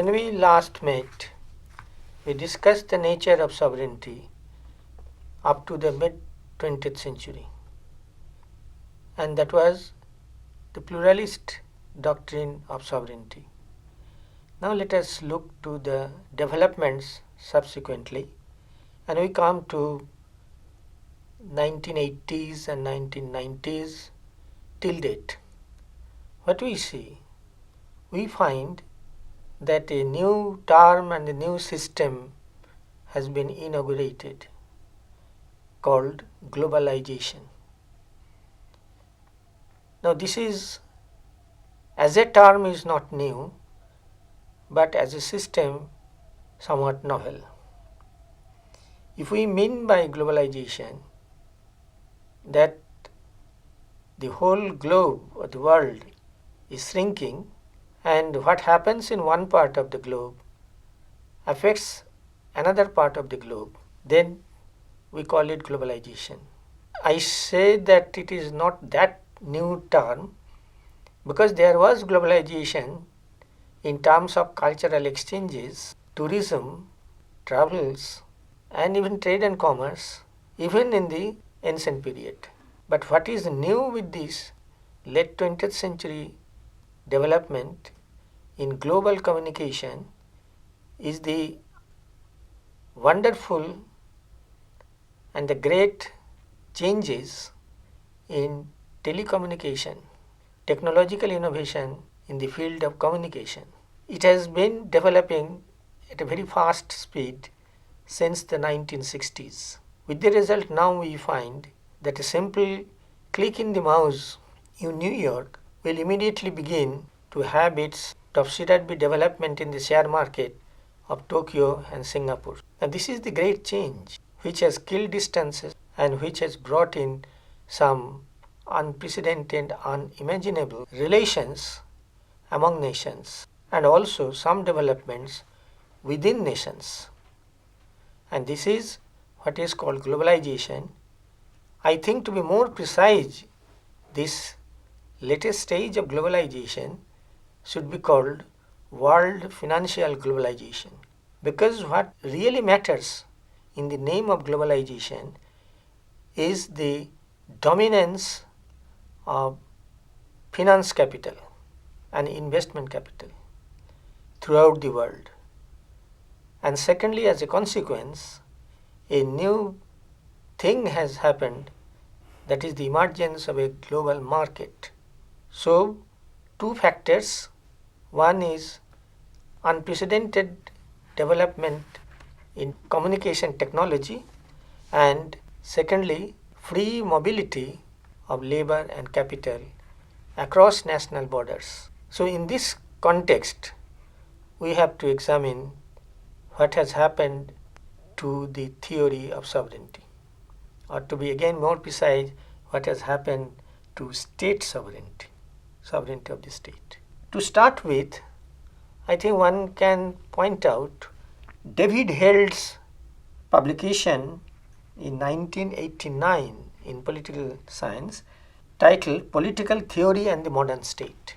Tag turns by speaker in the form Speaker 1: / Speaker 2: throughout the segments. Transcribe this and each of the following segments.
Speaker 1: When we last met, we discussed the nature of sovereignty up to the mid-20th century, and that was the pluralist doctrine of sovereignty. Now let us look to the developments subsequently, and we come to 1980s and 1990s till date. What we see? We find that a new term and a new system has been inaugurated called globalization. Now this is, as a term, is not new, but as a system somewhat novel. If we mean by globalization that the whole globe or the world is shrinking, and what happens in one part of the globe affects another part of the globe, then we call it globalization. I say that it is not that new term because there was globalization in terms of cultural exchanges, tourism, travels, and even trade and commerce, even in the ancient period. But what is new with this late 20th century development in global communication is the wonderful and the great changes in telecommunication, technological innovation in the field of communication. It has been developing at a very fast speed since the 1960s. With the result, now we find that a simple click in the mouse in New York will immediately begin to have its topsy-turvy development in the share market of Tokyo and Singapore. Now this is the great change which has killed distances and which has brought in some unprecedented, unimaginable relations among nations and also some developments within nations. And this is what is called globalization. I think, to be more precise, this latest stage of globalization should be called world financial globalization, because what really matters in the name of globalization is the dominance of finance capital and investment capital throughout the world. And secondly, as a consequence, a new thing has happened, that is the emergence of a global market. So, two factors. One is unprecedented development in communication technology, and secondly, free mobility of labor and capital across national borders. So in this context, we have to examine what has happened to the theory of sovereignty, or to be again more precise, what has happened to state sovereignty, sovereignty of the state. To start with, I think one can point out David Held's publication in 1989 in Political Science titled Political Theory and the Modern State.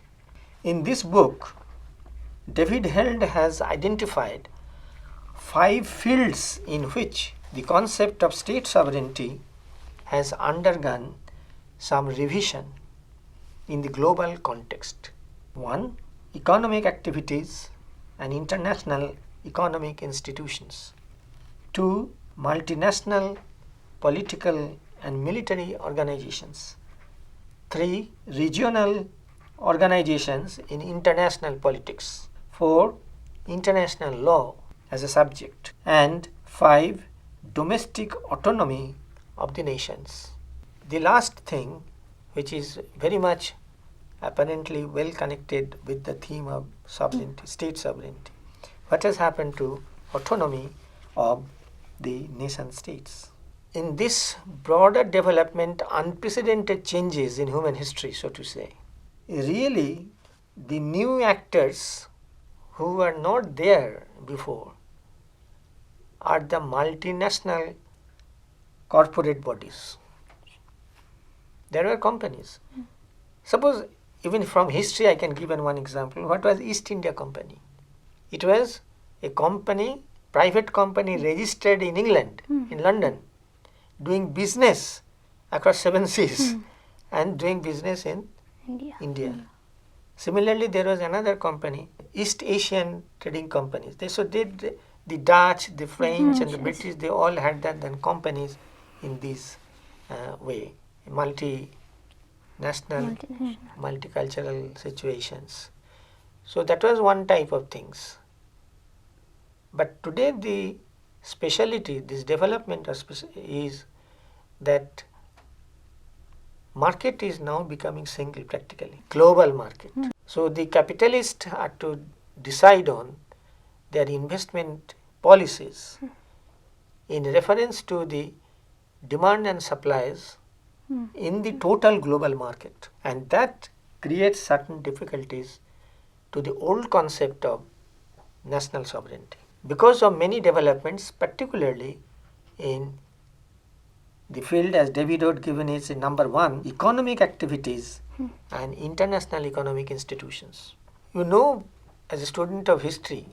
Speaker 1: In this book, David Held has identified 5 fields in which the concept of state sovereignty has undergone some revision in the global context. 1. Economic activities and international economic institutions. 2. Multinational political and military organizations. 3. Regional organizations in international politics. 4. International law as a subject. And 5. Domestic autonomy of the nations. The last thing, which is very much apparently well connected with the theme of sovereignty, state sovereignty. What has happened to autonomy of the nation states? In this broader development, unprecedented changes in human history, so to say, really the new actors who were not there before are the multinational corporate bodies. There were companies. Suppose, even from history I can give one example. What was East India Company? It was a company, private company registered in England, in London, doing business across 7 seas and doing business in India. Similarly, there was another company, East Asian Trading Companies. The Dutch, the French, and the British, they all had that then companies in this way, multinational, multicultural situations. So that was one type of things. But today the speciality, this development is that market is now becoming single practically, global market. So the capitalists are to decide on their investment policies in reference to the demand and supplies in the total global market, and that creates certain difficulties to the old concept of national sovereignty. Because of many developments, particularly in the field as David had given is number 1, economic activities and international economic institutions. You know, as a student of history,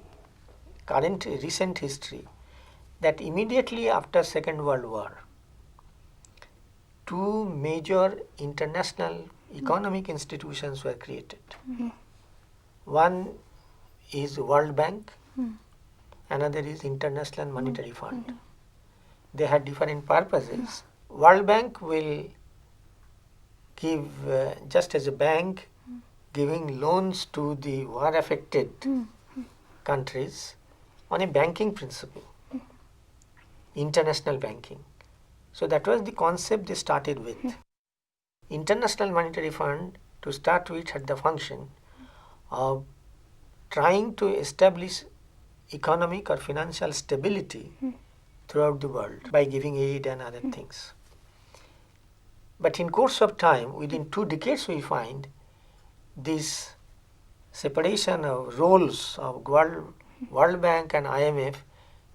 Speaker 1: recent history, that immediately after Second World War, 2 major international economic institutions were created. One is World Bank, another is International Monetary Fund. They had different purposes. World Bank will give, just as a bank, giving loans to the war-affected countries on a banking principle, international banking. So that was the concept they started with. International Monetary Fund, to start with, had the function of trying to establish economic or financial stability throughout the world by giving aid and other things. But in course of time, within 2 decades, we find this separation of roles of World Bank and IMF,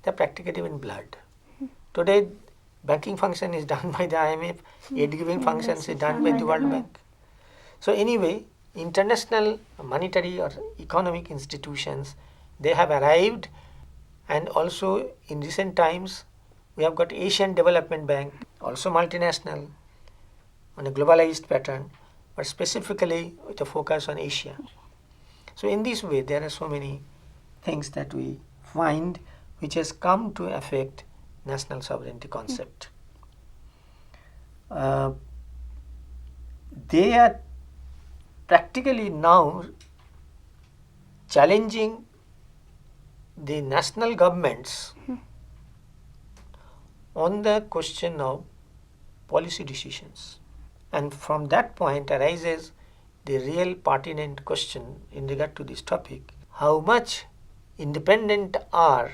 Speaker 1: they are practically in blood. Today, banking function is done by the IMF, aid giving functions is done by the World Bank. So anyway, international monetary or economic institutions, they have arrived, and also in recent times we have got Asian Development Bank, also multinational on a globalized pattern, but specifically with a focus on Asia. So in this way there are so many things that we find which has come to affect national sovereignty concept. They are practically now challenging the national governments on the question of policy decisions. And from that point arises the real pertinent question in regard to this topic: how much independent are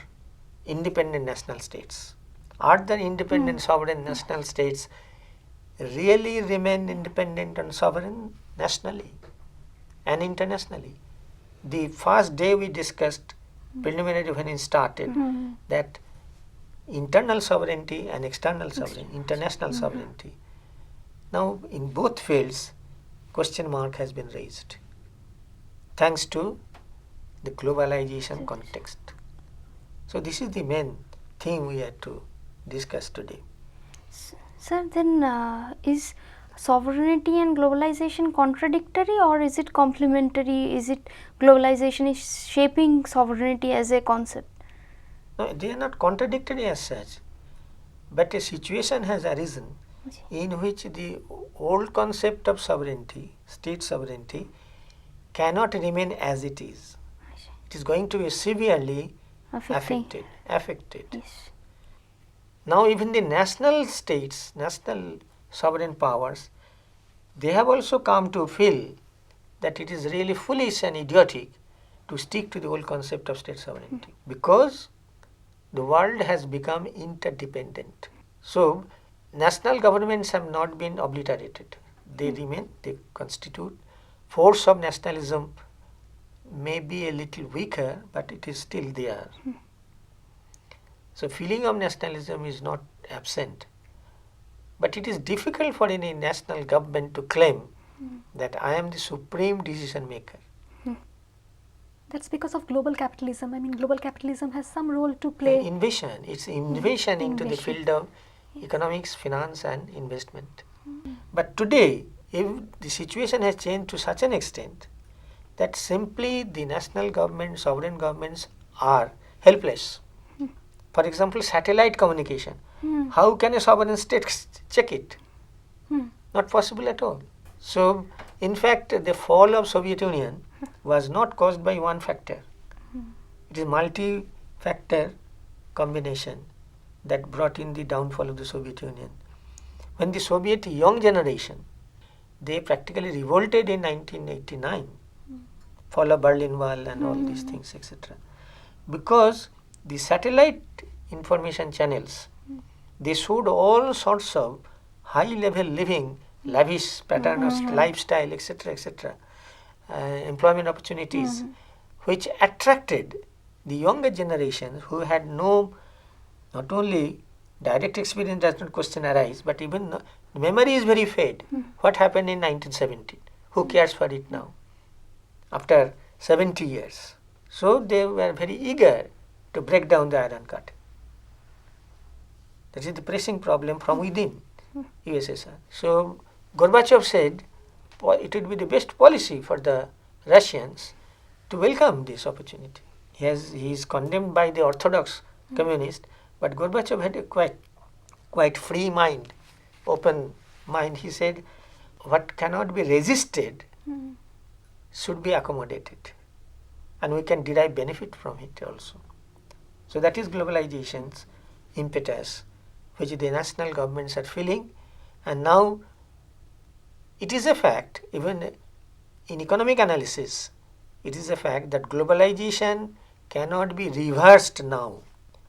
Speaker 1: independent national states? Are the independent sovereign national states really remain independent and sovereign nationally and internationally? The first day we discussed preliminary when it started that internal sovereignty and external sovereignty, international sovereignty. Now in both fields question mark has been raised thanks to the globalization context. So this is the main thing we had to discuss today.
Speaker 2: Sir, then is sovereignty and globalization contradictory, or is it complementary? Is it globalization is shaping sovereignty as a concept?
Speaker 1: No, they are not contradictory as such, but a situation has arisen in which the old concept of sovereignty, state sovereignty, cannot remain as it is. It is going to be severely affected.
Speaker 2: Yes.
Speaker 1: Now even the national states, national sovereign powers, they have also come to feel that it is really foolish and idiotic to stick to the old concept of state sovereignty, because the world has become interdependent. So national governments have not been obliterated. They remain, they constitute. Force of nationalism may be a little weaker, but it is still there. So feeling of nationalism is not absent. But it is difficult for any national government to claim that I am the supreme decision maker.
Speaker 3: That's because of global capitalism. I mean, global capitalism has some role to play.
Speaker 1: Invasion. It's invasion into the
Speaker 3: Invasion.
Speaker 1: field of economics, finance, and investment. But today, if the situation has changed to such an extent that simply the national government, sovereign governments are helpless. For example, satellite communication. How can a sovereign state check it? Not possible at all. So, in fact, the fall of Soviet Union was not caused by one factor. It is multi-factor combination that brought in the downfall of the Soviet Union. When the Soviet young generation, they practically revolted in 1989, fall of Berlin Wall and all these things, etc. Because the satellite information channels, they showed all sorts of high-level living, lavish pattern of lifestyle, etc., employment opportunities, which attracted the younger generation who had no, not only direct experience does not question arise, but even memory is very fade. What happened in 1970? Who cares for it now? After 70 years. So they were very eager to break down the Iron Curtain. That is the pressing problem from within USSR. So Gorbachev said it would be the best policy for the Russians to welcome this opportunity. He is condemned by the orthodox communist, but Gorbachev had a quite free mind, open mind. He said, what cannot be resisted should be accommodated, and we can derive benefit from it also. So that is globalization's impetus, which the national governments are feeling, and now it is a fact, even in economic analysis, it is a fact that globalization cannot be reversed now.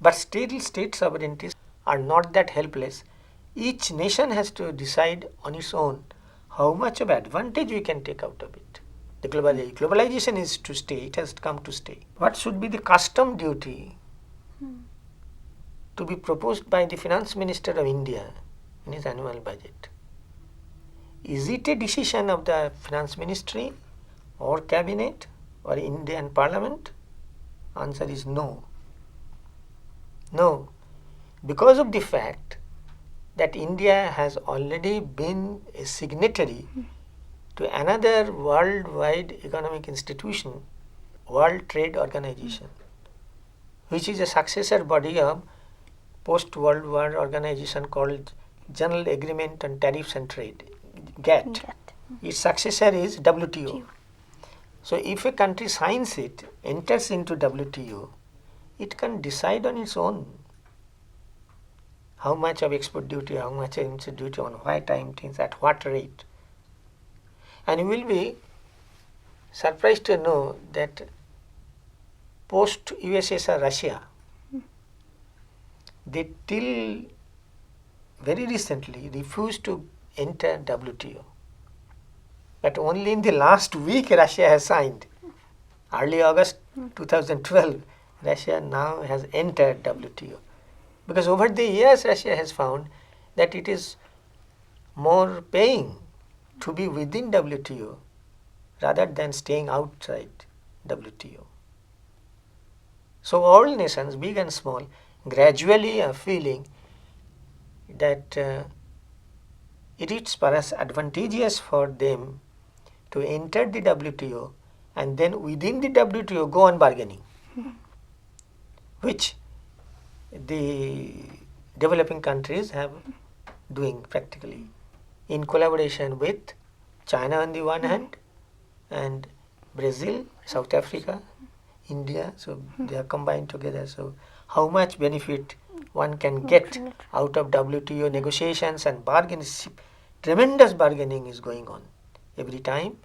Speaker 1: But still state sovereignties are not that helpless. Each nation has to decide on its own how much of advantage we can take out of it. The globalization is to stay, it has come to stay. What should be the custom duty to be proposed by the finance minister of India in his annual budget? Is it a decision of the finance ministry or cabinet or Indian parliament? Answer is no. No, because of the fact that India has already been a signatory to another worldwide economic institution, World Trade Organization, which is a successor body of post-World War organization called General Agreement on Tariffs and Trade, GATT. Its successor is WTO. So if a country signs it, enters into WTO, it can decide on its own how much of export duty, how much of import duty, on what time things, at what rate. And you will be surprised to know that post-USSR Russia, they till very recently refused to enter WTO. But only in the last week Russia has signed. Early August 2012, Russia now has entered WTO. Because over the years Russia has found that it is more paying to be within WTO rather than staying outside WTO. So all nations, big and small, gradually are feeling that it is perhaps advantageous for them to enter the WTO and then within the WTO go on bargaining, which the developing countries have doing practically in collaboration with China on the one hand and Brazil, South Africa, India. So they are combined together. So how much benefit one can get out of WTO negotiations and bargaining? Tremendous bargaining is going on every time.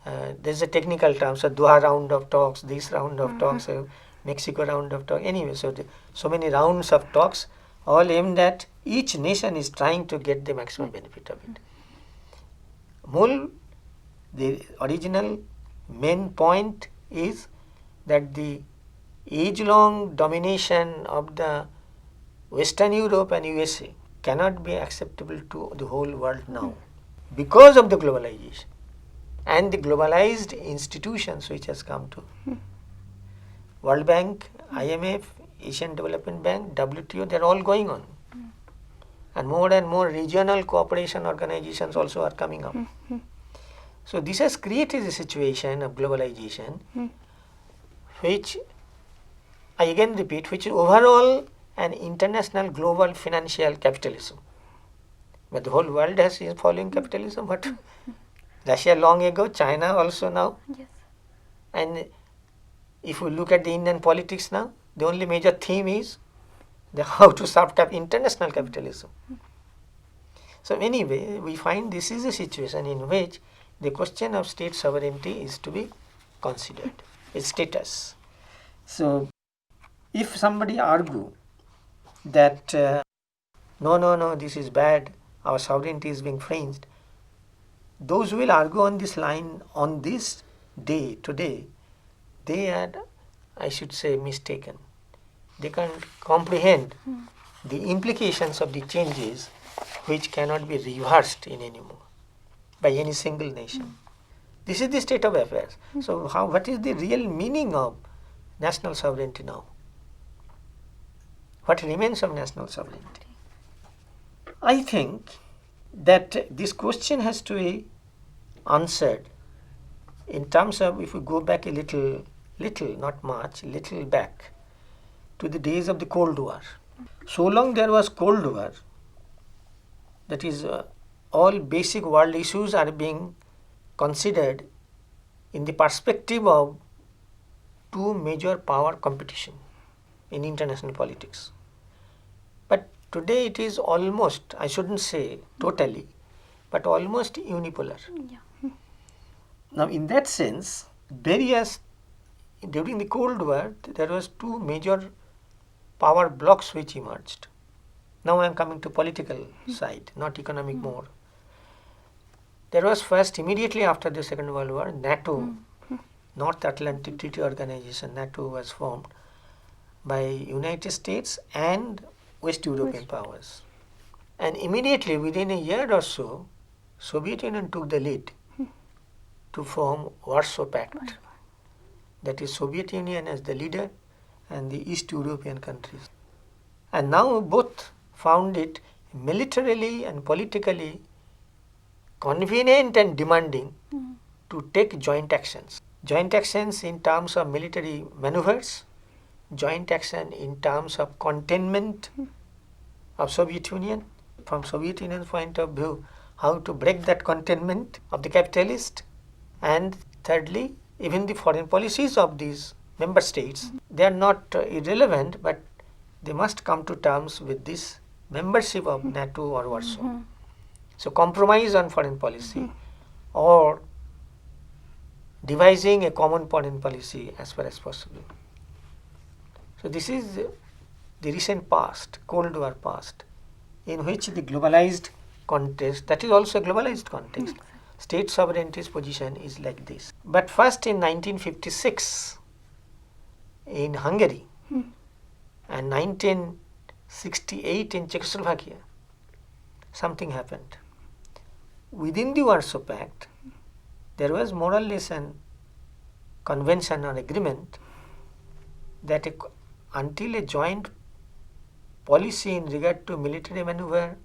Speaker 1: There is a technical term, so Doha round of talks, this round of talks, Mexico round of talks. Anyway, so many rounds of talks, all aimed at each nation is trying to get the maximum benefit of it. The original main point is that the age-long domination of the Western Europe and USA cannot be acceptable to the whole world now because of the globalization. and the globalized institutions which has come to. World Bank, IMF, Asian Development Bank, WTO, they are all going on. And more regional cooperation organizations also are coming up. So this has created a situation of globalization which, I again repeat, which is overall an international global financial capitalism. But the whole world is following capitalism, but Russia long ago, China also now.
Speaker 3: Yes.
Speaker 1: And if we look at the Indian politics now, the only major theme is how to serve international capitalism. So anyway, we find this is a situation in which the question of state sovereignty is to be considered, its status. So if somebody argue that no, this is bad, our sovereignty is being infringed, those who will argue on this line on this day, today, they are, I should say, mistaken. They can't comprehend the implications of the changes which cannot be reversed in anymore by any single nation. This is the state of affairs. So what is the real meaning of national sovereignty now? What remains of national sovereignty? I think that this question has to be answered in terms of, if we go back a little, not much, little back to the days of the Cold War. So long there was Cold War, that is, all basic world issues are being considered in the perspective of two major power competition in international politics. But today it is almost, I shouldn't say totally, but almost unipolar.
Speaker 3: Yeah.
Speaker 1: Now in that sense, during the Cold War, there was two major power blocks which emerged. Now I am coming to political side, not economic more. There was first, immediately after the Second World War, NATO, North Atlantic Treaty Organization, NATO was formed by United States and West European powers. And immediately within a year or so, Soviet Union took the lead to form Warsaw Pact. That is Soviet Union as the leader and the East European countries. And now both found it militarily and politically convenient and demanding to take joint actions. Joint actions in terms of military maneuvers, joint action in terms of containment of Soviet Union, from Soviet Union's point of view, how to break that containment of the capitalist, and thirdly, even the foreign policies of these member states, they are not irrelevant, but they must come to terms with this membership of NATO or Warsaw. So compromise on foreign policy or devising a common foreign policy as far as possible. So this is the recent past, Cold War past, in which the globalized context, that is also a globalized context, state sovereignty's position is like this. But first in 1956 in Hungary and 1968 in Czechoslovakia, something happened. Within the Warsaw Pact, there was more or less an convention or agreement that until a joint policy in regard to military maneuver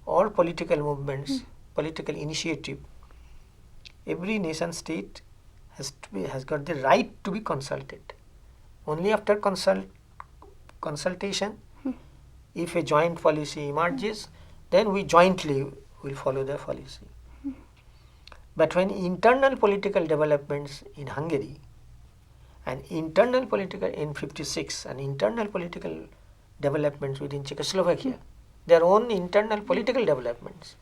Speaker 1: or political movements, political initiative, every nation state has got the right to be consulted. Only after consultation, if a joint policy emerges, then we jointly will follow the policy. But when internal political developments in Hungary and internal political in 56 and internal political developments within Czechoslovakia, their own internal political developments.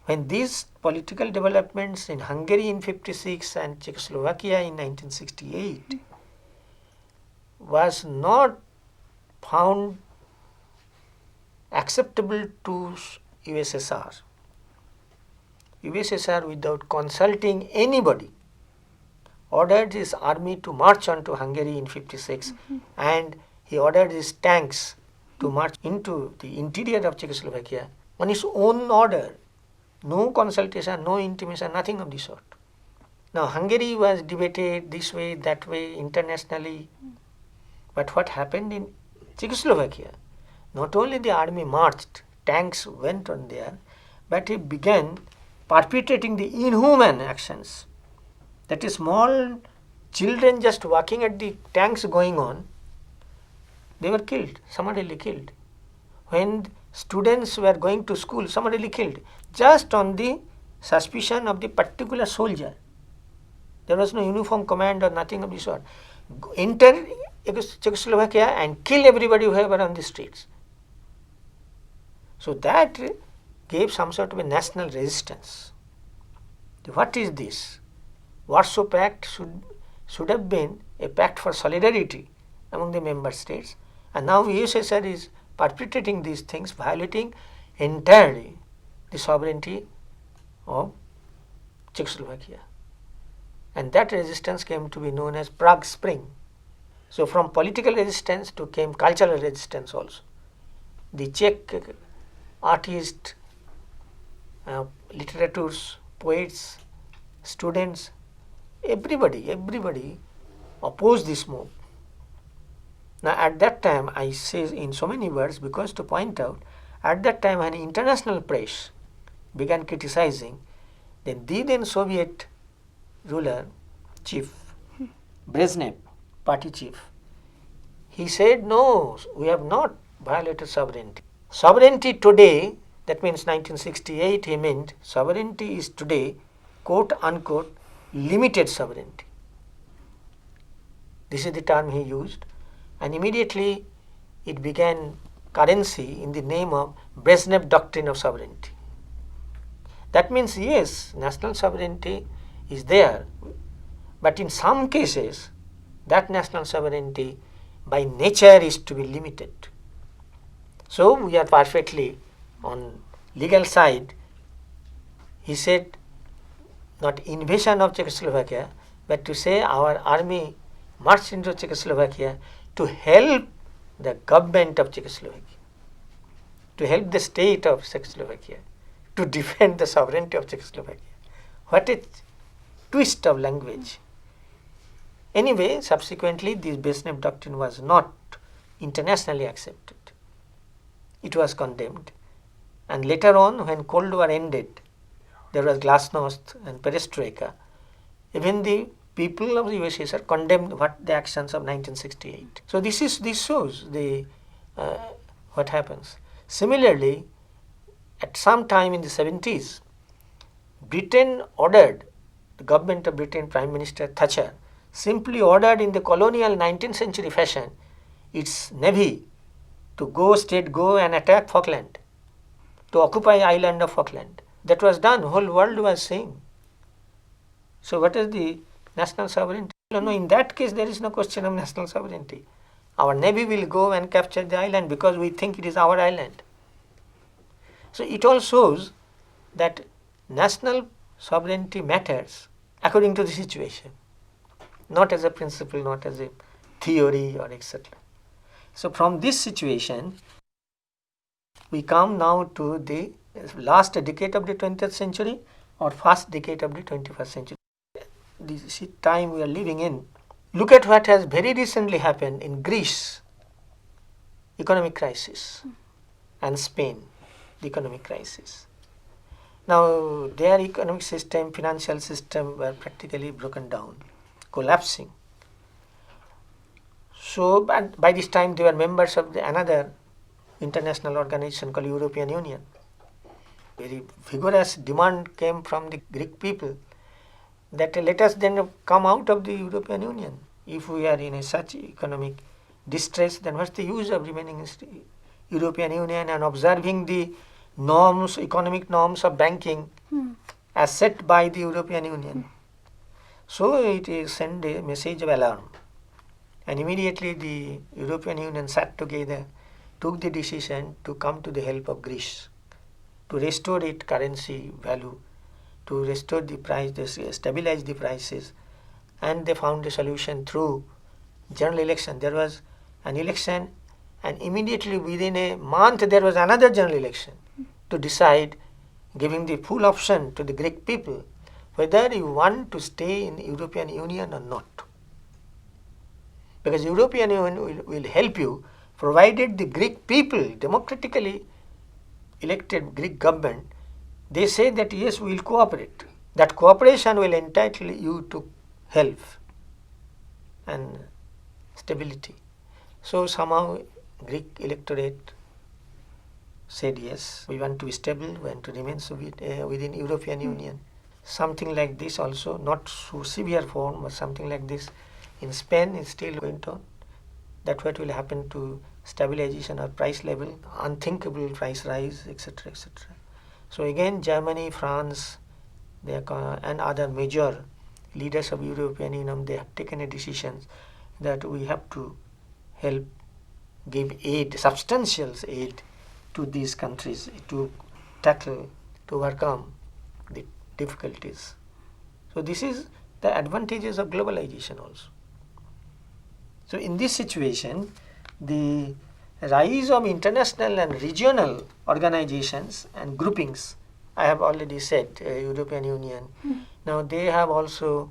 Speaker 1: When these political developments in Hungary in 56 and Czechoslovakia in 1968 was not found acceptable to USSR, USSR without consulting anybody ordered his army to march onto Hungary in 56 and he ordered his tanks to march into the interior of Czechoslovakia on his own order No consultation, no intimation, nothing of the sort. Now Hungary was debated this way, that way, internationally. But what happened in Czechoslovakia? Not only the army marched, tanks went on there, but it began perpetrating the inhuman actions. That is, small children just walking at the tanks going on, they were killed, summarily killed. When students were going to school, summarily killed, just on the suspicion of the particular soldier. There was no uniform command or nothing of the sort. Enter Czechoslovakia and kill everybody who were on the streets. So that gave some sort of a national resistance. What is this? Warsaw Pact should have been a pact for solidarity among the member states, and now USSR is perpetrating these things, violating entirely the sovereignty of Czechoslovakia. And that resistance came to be known as Prague Spring. So from political resistance to came cultural resistance also. The Czech artists, literators, poets, students, everybody opposed this move. Now at that time, I say in so many words because to point out, at that time when international press began criticizing, then the then Soviet ruler, chief, Brezhnev, party chief, he said, no, we have not violated sovereignty. Sovereignty today, that means 1968, he meant sovereignty is today, quote unquote, limited sovereignty. This is the term he used, and immediately it began currency in the name of Brezhnev doctrine of sovereignty. That means, yes, national sovereignty is there, but in some cases, that national sovereignty by nature is to be limited. So we are perfectly on legal side. He said, not invasion of Czechoslovakia, but to say our army marched into Czechoslovakia to help the government of Czechoslovakia, to help the state of Czechoslovakia, to defend the sovereignty of Czechoslovakia. What a twist of language. Anyway, subsequently, this Brezhnev doctrine was not internationally accepted. It was condemned. And later on, when Cold War ended, there was glasnost and perestroika. Even the people of the USSR condemned the actions of 1968. So this shows the what happens. Similarly, at some time in the 70s, Britain ordered, the government of Britain, Prime Minister Thatcher, simply ordered in the colonial 19th century fashion its navy to go and attack Falkland, to occupy island of Falkland. That was done, whole world was saying. So what is the national sovereignty? No, in that case there is no question of national sovereignty. Our navy will go and capture the island because we think it is our island. So it all shows that national sovereignty matters according to the situation, not as a principle, not as a theory or etc. So from this situation, we come now to the last decade of the 20th century or first decade of the 21st century. This time we are living in. Look at what has very recently happened in Greece, economic crisis, and Spain, the economic crisis. Now their economic system, financial system were practically broken down, collapsing. So by this time they were members of another international organization called European Union. Very vigorous demand came from the Greek people that let us then come out of the European Union. If we are in such economic distress, then what's the use of remaining in the European Union and observing the norms, economic norms of banking as set by the European Union? So it sent a message of alarm. And immediately the European Union sat together, took the decision to come to the help of Greece, to restore its currency value, to restore the price, stabilize the prices, and they found a solution through general election. There was an election, and immediately within a month there was another general election to decide giving the full option to the Greek people whether you want to stay in European Union or not. Because European Union will help you provided the Greek people, democratically elected Greek government, they say that yes, we will cooperate. That cooperation will entitle you to health and stability. So somehow Greek electorate said yes, we want to be stable, we want to remain within European Union. Something like this also, not so severe form, but something like this in Spain is still going on. That what will happen to stabilization of price level, unthinkable price rise, etc., etc. So again, Germany, France, and other major leaders of European Union, they have taken a decision that we have to help give aid, substantial aid to these countries to tackle, to overcome the difficulties. So this is the advantages of globalization also. So in this situation, the rise of international and regional organizations and groupings, I have already said, European Union. Now they have also,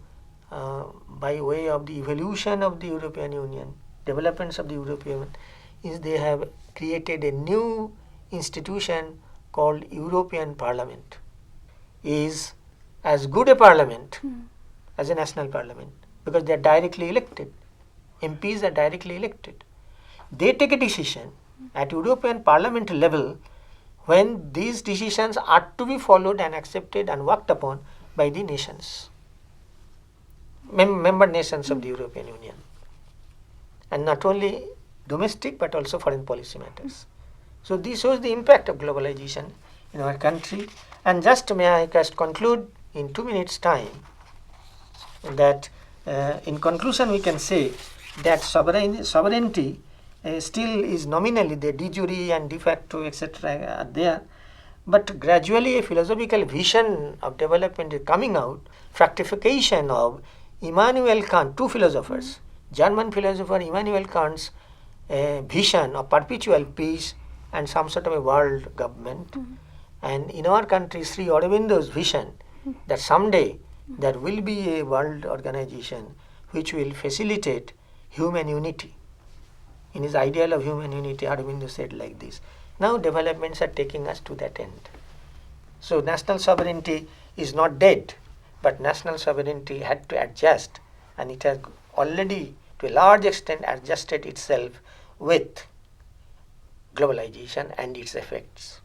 Speaker 1: by way of the evolution of the European Union, developments of the European Union, is they have created a new institution called European Parliament. Is as good a parliament as a national parliament because they are directly elected. MPs are directly elected. They take a decision at European Parliament level when these decisions are to be followed and accepted and worked upon by the nations, member nations of the European Union, and not only domestic but also foreign policy matters. So this shows the impact of globalization in our country. And just may I just conclude in 2 minutes time that in conclusion we can say that sovereignty still is nominally the de jure and de facto etc. are there, but gradually a philosophical vision of development is coming out, fructification of Immanuel Kant, two philosophers, German philosopher Immanuel Kant's vision of perpetual peace and some sort of a world government, and in our country Sri Aurobindo's vision that someday there will be a world organization which will facilitate human unity. In his ideal of human unity, Aurobindo said like this. Now developments are taking us to that end. So national sovereignty is not dead, but national sovereignty had to adjust, and it has already to a large extent adjusted itself with globalization and its effects.